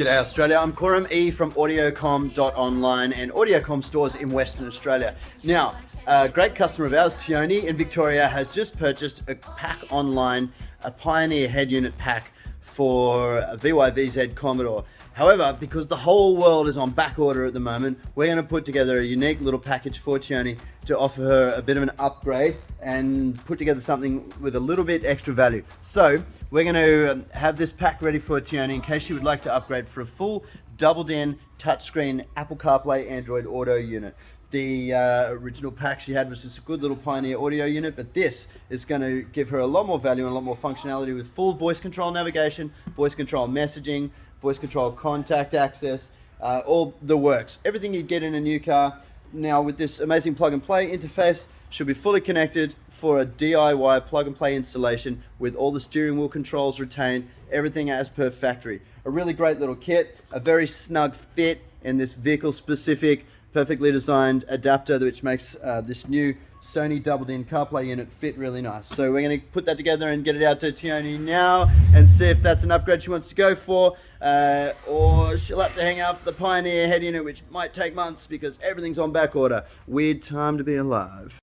G'day Australia, I'm Korum E from audiocom.online and Audiocom stores in Western Australia. Now, a great customer of ours, Tioni in Victoria, has just purchased a pack online, a Pioneer head unit pack for a VY-VZ Commodore. However, because the whole world is on back order at the moment, we're going to put together a unique little package for Tioni to offer her a bit of an upgrade and put together something with a little bit extra value. So we're going to have this pack ready for Tioni in case she would like to upgrade for a full doubled-in touchscreen Apple Carplay Android Auto unit. The original pack she had was just a good little Pioneer audio unit, but this is going to give her a lot more value and a lot more functionality with full voice control navigation, voice control messaging, voice control contact access, all the works. Everything you'd get in a new car. Now with this amazing plug and play interface, she'll be fully connected for a DIY plug and play installation with all the steering wheel controls retained, everything as per factory. A really great little kit, a very snug fit in this vehicle specific, perfectly designed adapter which makes this new Sony doubled-in CarPlay unit fit really nice. So we're going to put that together and get it out to Tioni now and see if that's an upgrade she wants to go for, or she'll have to hang up the Pioneer head unit, which might take months because everything's on back order. Weird time to be alive.